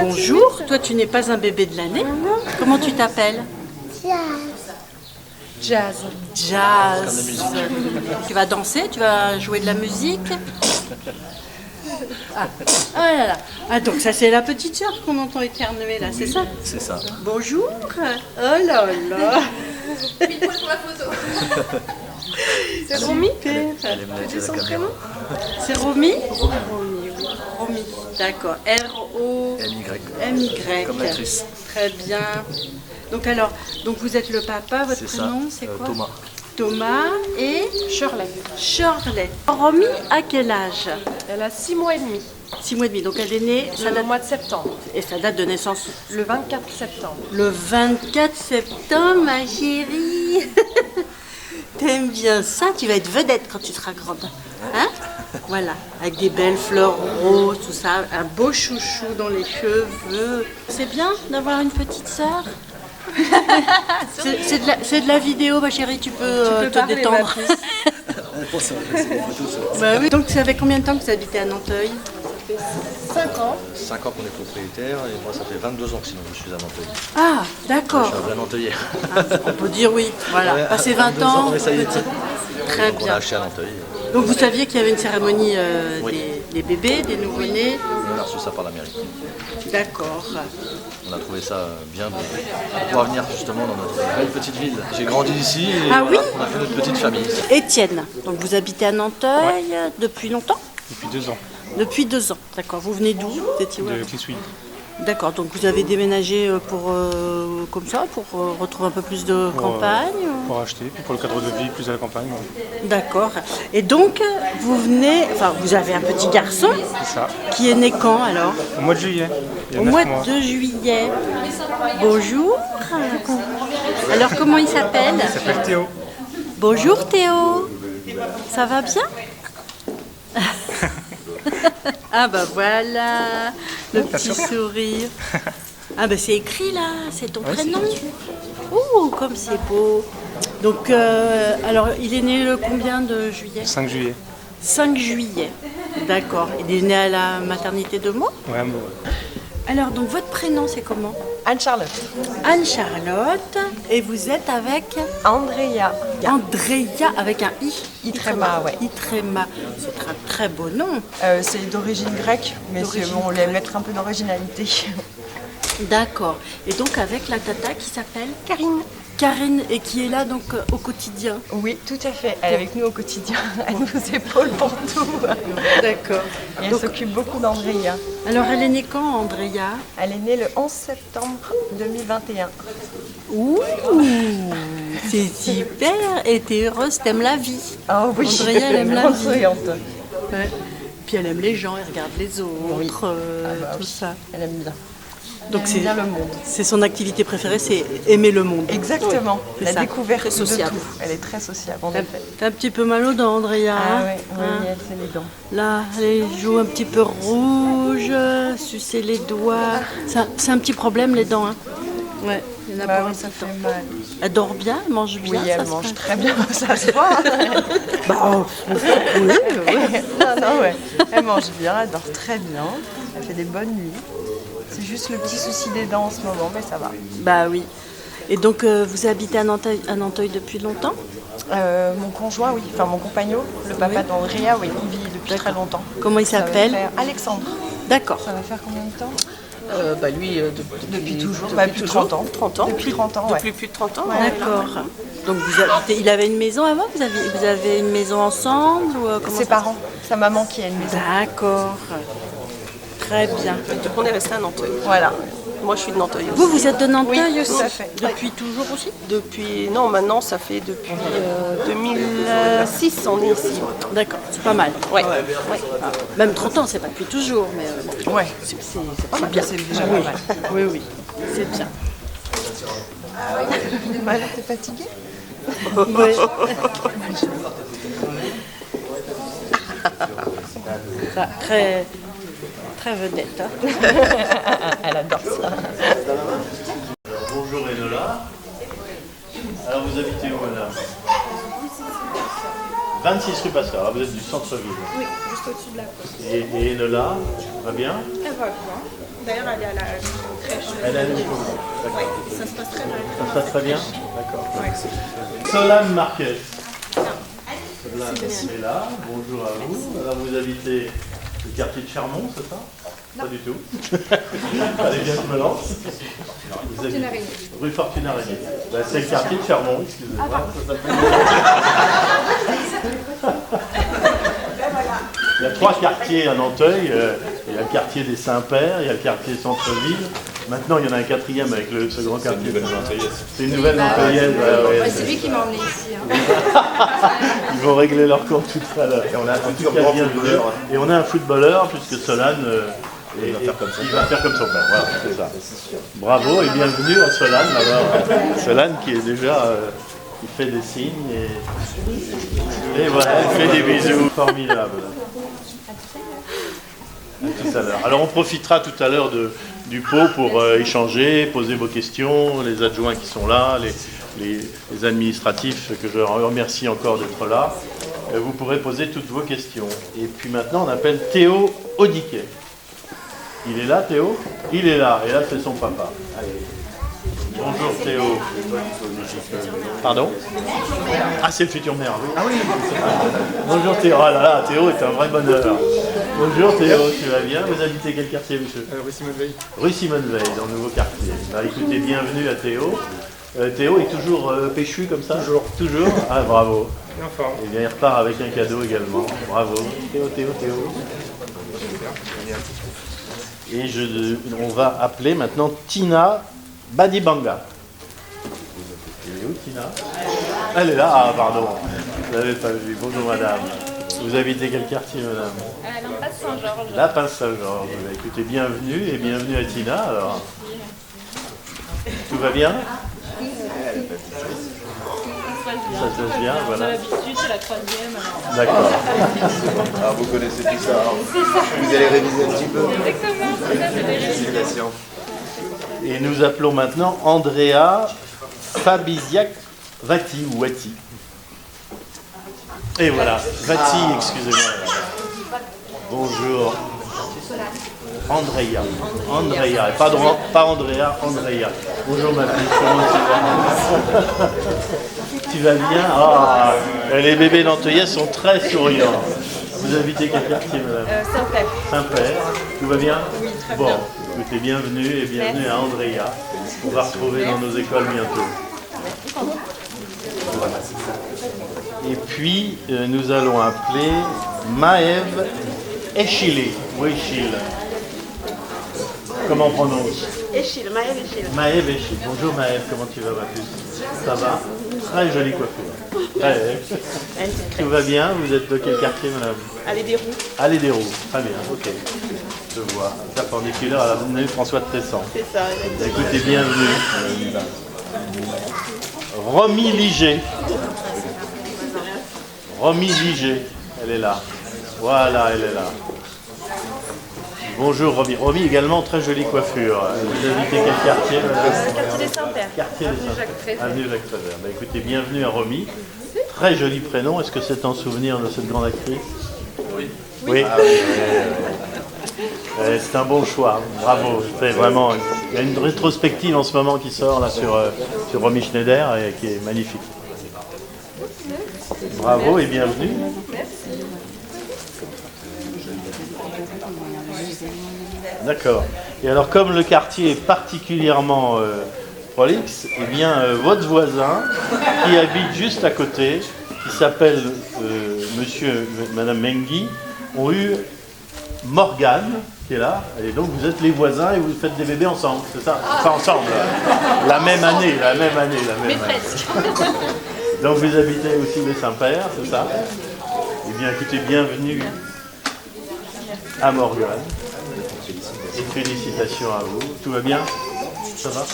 Bonjour, toi tu n'es pas un bébé de l'année. Comment tu t'appelles? Jazz. Jazz. Tu vas danser? Tu vas jouer de la musique? Ah, oh là là. Ah, donc ça c'est la petite sœur qu'on entend éternuer là, c'est ça? C'est ça. Bonjour. Oh là là. Pile poil pour la photo. C'est Romy. Elle aime la C'est son caméra. prénom. C'est Romy? Romy, oui. Romy, d'accord. M-Y. R-O-M-Y. Comme l'actrice. Très bien. Donc alors, donc vous êtes le papa, votre C'est ça. prénom c'est quoi? Thomas. Thomas et Shirley. Shirley. Romy, à quel âge? Elle a 6 mois et demi. 6 mois et demi, donc elle est née, ça Le date, mois de septembre. et sa date de naissance Le 24 septembre. le 24 septembre, ma chérie. T'aimes bien ça? Tu vas être vedette quand tu seras grande. Hein? Voilà, avec des belles fleurs roses, tout ça, un beau chouchou dans les cheveux. C'est bien d'avoir une petite sœur. C'est de la vidéo, ma chérie, tu peux, te parler, détendre. ma puce. Bah oui. Donc ça fait combien de temps que vous habitez à Nanteuil? 5 ans. 5 ans qu'on est propriétaire et moi ça fait 22 ans que sinon je suis à Nanteuil. Ah, Je d'accord. suis un vrai Nanteuilais. On peut dire oui. Voilà, Ouais, passé 20 22 ans. ouais, ça y est. Très Donc on a bien. acheté à Nanteuil. Donc vous saviez qu'il y avait une cérémonie Oui. des bébés, des nouveau-nés. On a reçu ça par la mairie. D'accord. On a trouvé ça bien de pouvoir venir justement dans notre belle petite ville. J'ai grandi ici et Ah voilà, oui on a fait notre petite famille. Étienne, donc vous habitez à Nanteuil depuis longtemps? Depuis 2 ans, Depuis 2 ans, d'accord. Vous venez d'où? Vous étiez où? de Clissuy. D'accord, donc vous avez déménagé pour comme ça, pour retrouver un peu plus de campagne ou- Pour acheter, puis pour le cadre de vie, plus à la campagne. Ouais. D'accord. Et donc, vous venez, enfin, vous avez un petit garçon C'est ça. qui est né quand alors? Au mois de juillet, il y a Au 9 mois mois. de juillet. Bonjour. Alors, comment il s'appelle? Il s'appelle Théo. Bonjour Théo. Ça va bien? Ah bah voilà, le petit sourire. Ah bah c'est écrit là, c'est ton Ouais, prénom. c'est dessus. Ouh, comme c'est beau. Donc, alors, il est né le combien de juillet? 5 juillet. 5 juillet. D'accord. Il est né à la maternité de Meaux. Ouais, bon. Alors, donc, votre prénom, c'est comment? Anne-Charlotte. Anne-Charlotte. Et vous êtes avec Andrea. Andrea, avec un I. Itrema, ouais. Itrema. C'est un très beau nom. C'est d'origine grecque, mais D'origine on voulait mettre un peu d'originalité. D'accord. Et donc, avec la tata qui s'appelle Karine. Karine, et qui est là, donc, au quotidien. Oui, tout à fait. Elle est avec nous au quotidien. Elle nous épaule pour tout. D'accord. Et elle Donc, s'occupe beaucoup d'Andrea. alors, elle est née quand, Andrea? Elle est née le 11 septembre 2021. Ouh, c'est super. Et t'es heureuse, t'aimes la vie. Ah oui, Andrea, elle aime la vie. souriante. Ouais. Puis elle aime les gens, elle regarde les autres, Oui. tout ça. Elle aime bien. Donc Elle aime bien le monde. c'est son activité préférée, c'est aimer le monde. Exactement. C'est La ça. découverte Très sociable. de tout. Elle est très sociable, en T'as effet. t'as un petit peu mal aux dents, Andrea. Ah hein oui, oui, Hein elle, c'est les dents. Là, les joues un petit peu rouges, sucer les doigts. C'est un petit problème, les dents. Hein. Ouais, il y en a Bah pour un oui, ça petit fait temps. mal. Elle dort bien, elle mange bien. Oui, ça elle se mange fait. très bien, ça se voit. Bah, oui, oui. Non, ouais. Elle mange bien, elle dort très bien. Elle fait des bonnes nuits. C'est juste le petit souci des dents en ce moment, mais ça va. Bah oui. Et donc, vous habitez à Nanteuil depuis longtemps? Mon conjoint, oui, enfin mon compagnon, le papa d'Andrea, oui, il vit depuis très longtemps. Comment il Ça va s'appelle? faire Alexandre. D'accord. Ça va faire combien de temps Lui, Depuis toujours, depuis 30 ans. 30 ans. Depuis 30 ans, ouais. Depuis plus de 30 ans. D'accord. Donc vous habitez, il avait une maison avant? Vous avez une maison ensemble ou comment Ses ça parents, sa maman qui a une maison. D'accord. Très bien. Donc on est resté à Nanteuil. Voilà. Moi je suis de Nanteuil aussi. Vous êtes de Nanteuil Oui, aussi? tout à fait. Depuis toujours aussi? Depuis, non maintenant ça fait depuis 2006 on est ici. D'accord, c'est pas mal. Ouais. Ah, même 30 ans, c'est pas depuis toujours, mais bon, Ouais. c'est pas mal. bien. C'est déjà pas mal. Oui, oui, c'est bien. Voilà, t'es fatiguée? Oui. Ça, très, très vedette. Hein. Elle adore ça. Bonjour Enola. Alors vous habitez où madame? 26 rue Pasteur. Là, vous êtes du centre-ville. Oui, juste au-dessus de la poste. Et Enola, va bien? Elle va bien. D'ailleurs, elle est à la crèche. Elle a une d'accord. Ça se passe très bien. Ça se passe très bien? D'accord. Solane Marquez. Solane est là. Bonjour à vous. Alors, vous habitez le quartier de Chermont, c'est ça? Pas du tout. Allez bien, je me lance. Vous habitez rue Fortune Araignée. Ben, c'est le quartier de Chermont, excusez-moi. Il y a 3 quartiers à Nanteuil. Il y a le quartier des Saints-Pères, il y a le quartier centre-ville. Maintenant, il y en a un 4e avec ce grand quartier. C'est une nouvelle Nanteuillaise. C'est lui qui m'a emmené ici. Ils vont régler leur compte tout à l'heure. Et on a un footballeur. Et on a un footballeur, puisque Solane, il va faire comme son père. Voilà, c'est ça. Bravo et bienvenue à Solane. Solane qui est déjà, qui fait des signes et voilà, elle fait des bisous. Formidable. À tout à l'heure. Alors on profitera tout à l'heure du pot pour échanger, poser vos questions, les adjoints qui sont là, les administratifs que je remercie encore d'être là. Vous pourrez poser toutes vos questions. Et puis maintenant on appelle Théo Audiquet. Il est là, Théo? Il est là, et là c'est son papa. Allez. Bonjour Théo. Pardon? Ah, c'est le futur maire, oui. Ah oui. Bonjour Théo. Ah là là, Théo est un vrai bonheur. Bonjour Théo, tu vas bien? Vous habitez quel quartier, monsieur? Rue Simone Veil. Rue Simone Veil, dans le nouveau quartier. Bah, écoutez, bienvenue à Théo. Théo est toujours péchu comme ça? Toujours. Toujours? Ah, bravo. Enfin. Et bien, il repart avec un cadeau également. Bravo. Théo. Et on va appeler maintenant Tina Badibanga. Elle est où, Tina? Elle est là. Ah, pardon. Vous n'avez pas vu. Bonjour, madame. Vous habitez quel quartier, madame? La Pince Saint-Georges. La Pince Saint-Georges. Écoutez, bienvenue et bienvenue à Tina. Alors, tout va bien? Ça se passe bien, voilà. On a l'habitude, c'est la 3e. D'accord. Alors vous connaissez tout ça, hein. Vous allez réviser un petit peu. Exactement, c'est ça, c'est des Félicitations. Et nous appelons maintenant Andrea Fabiziak Vati ou Wati. Et voilà, Vati, excusez-moi. Bonjour. Andrea. Andrea. Pas Andrea, Andrea. Bonjour ma fille, comment tu vas? Tu vas bien? Ah, les bébés nanteuillais sont très souriants. Vous habitez quel quartier, madame? Saint-Père. Saint-Père. Tout va bien? Oui, très bon, bien. Écoutez, bienvenue et bienvenue à Andrea. On va retrouver dans nos écoles bientôt. Et puis, nous allons appeler Maëve Echile. Oui, Echile. Comment on prononce? Echile, Maëve Echile. Maëve Echile. Bonjour Maëve, comment tu vas ma puce? Ça va? Très jolie coiffure. Tout va bien? Vous êtes de quel quartier, madame? Allez des roues. Allez des roues. Très bien, ok. Je vois. Perpendiculaire à l'avenue François de Tessan. C'est ça. Écoutez, bienvenue. Romy Liger. Romy Liger, elle est là. Voilà, elle est là. Bonjour Romy. Romy également, très jolie coiffure. Vous habitez quel quartier? Quartier des Saint-Père. Quartier des Saint-Père. Avenue Jacques Prévert. Bah, écoutez, bienvenue à Romy. Très joli prénom. Est-ce que c'est en souvenir de cette grande actrice? Oui. Oui. Ah, oui. C'est un bon choix. Bravo. C'est vraiment. Il y a une rétrospective en ce moment qui sort là sur Romy Schneider et qui est magnifique. Bravo et bienvenue. D'accord. Et alors, comme le quartier est particulièrement prolixe, eh bien, votre voisin, qui habite juste à côté, qui s'appelle monsieur et madame Mengui, ont eu Morgane, qui est là, et donc vous êtes les voisins et vous faites des bébés ensemble, c'est ça? Enfin, ensemble, la même année. Mais presque. Donc vous habitez aussi les Saint-Père, c'est ça? Eh bien, écoutez, bienvenue à Morgane. Et félicitations à vous. Tout va bien? Ça va?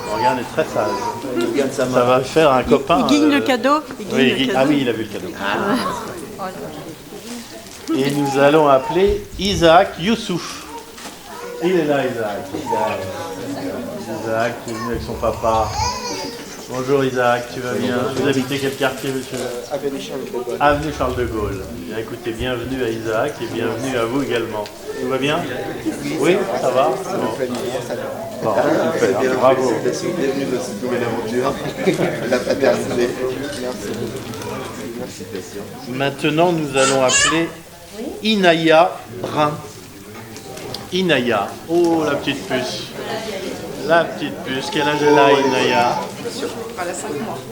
Morgane est très sage. Ça va faire un copain. Il gagne le cadeau. Ah oui, il a vu le cadeau. Et nous allons appeler Isaac Youssouf. Il est là, Isaac. Isaac qui est venu avec son papa. Bonjour Isaac, tu vas bien? Vous habitez quel quartier, monsieur? Avenue Charles de Gaulle. Bien, écoutez, bienvenue à Isaac et bienvenue à vous également. Tout va bien? Oui, ça va? Bon, super, bravo. Bienvenue dans cette nouvelle aventure, la paternité. Merci. Maintenant, nous allons appeler Inaya Brun. Inaya. Oh, la petite puce. La petite puce. Quel âge elle a, Inaya?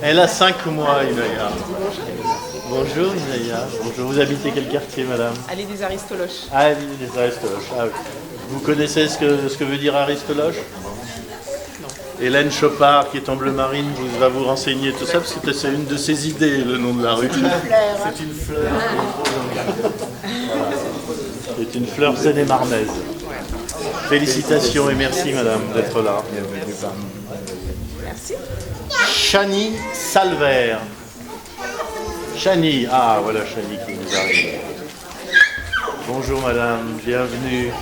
Elle a 5 mois, Inaya. Bonjour, Inaya. Bonjour. Vous habitez quel quartier, madame? Allez des Aristoloches. Ah, les Aristoloches. Ah, oui. Vous connaissez ce que veut dire Aristoloche? Hélène Chopard, qui est en bleu marine, va vous renseigner tout ça, parce que c'est une de ses idées, le nom de la rue. C'est une fleur. C'est une fleur seine-et-marnaise. Félicitations et merci, madame, d'être là. Merci. Chani Salver. Chani, ah voilà Chani qui nous arrive. Bonjour madame, bienvenue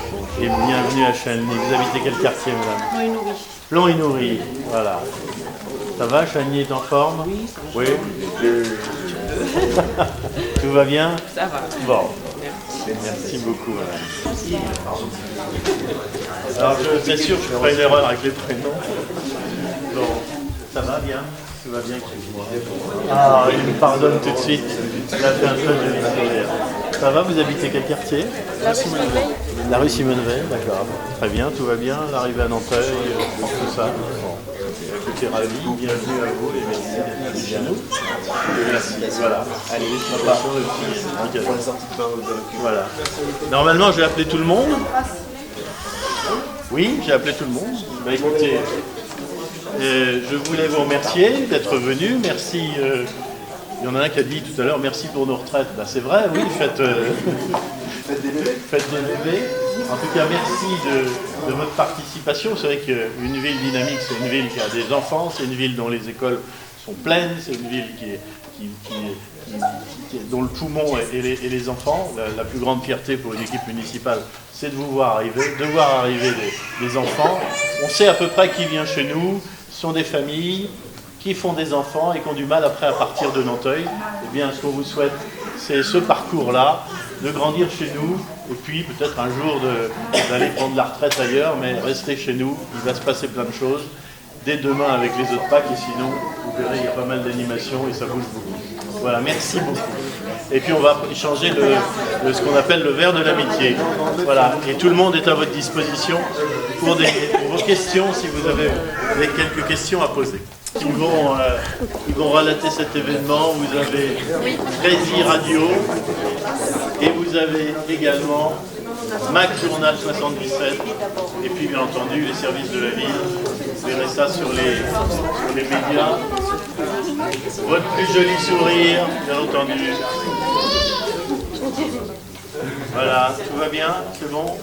et bienvenue à Chani. Vous habitez quel quartier, madame? Plomb-et-Nourry, voilà. Ça va, Chani est en forme? Oui. Tout va bien? Ça va. Bon. Merci beaucoup, madame. Alors, c'est sûr, je ferai une erreur avec les prénoms. Bon, ça va bien? Tout va bien? Ah, il me pardonne tout de suite. Il a fait un très joli sourire. Ça va, vous habitez quel quartier? La rue Simone Veil, d'accord. Très bien, tout va bien. L'arrivée à Nanteuil, tout ça. Bon. Écoutez, ravi, bienvenue à vous et merci d'être à nous. Merci, voilà. Allez, papa. Voilà. Normalement, je vais appeler tout le monde. Oui, j'ai appelé tout le monde. Bah, écoutez, je voulais vous remercier d'être venu. Merci. Il y en a un qui a dit tout à l'heure, merci pour nos retraites. Bah, c'est vrai, oui, faites des bébés. En tout cas, merci de votre participation. C'est vrai qu'une ville dynamique, c'est une ville qui a des enfants, c'est une ville dont les écoles sont pleines, c'est une ville dont le poumon est les enfants. La plus grande fierté pour une équipe municipale, c'est de voir arriver des enfants. On sait à peu près qui vient chez nous. Ce sont des familles qui font des enfants et qui ont du mal après à partir de Nanteuil. Eh bien, ce qu'on vous souhaite, c'est ce parcours-là, de grandir chez nous, et puis peut-être un jour d'aller prendre la retraite ailleurs, mais rester chez nous, il va se passer plein de choses. Dès demain avec les autres packs, et sinon, vous verrez, il y a pas mal d'animations et ça bouge beaucoup. Voilà, merci beaucoup. Et puis on va échanger ce qu'on appelle le verre de l'amitié. Voilà, et tout le monde est à votre disposition pour vos questions, si vous avez quelques questions à poser. Ils vont relater cet événement. Vous avez Rési Radio et vous avez également Mac Journal 77 et puis bien entendu les services de la ville. Vous verrez ça sur les médias. Votre plus joli sourire, bien entendu. Voilà, tout va bien, c'est bon?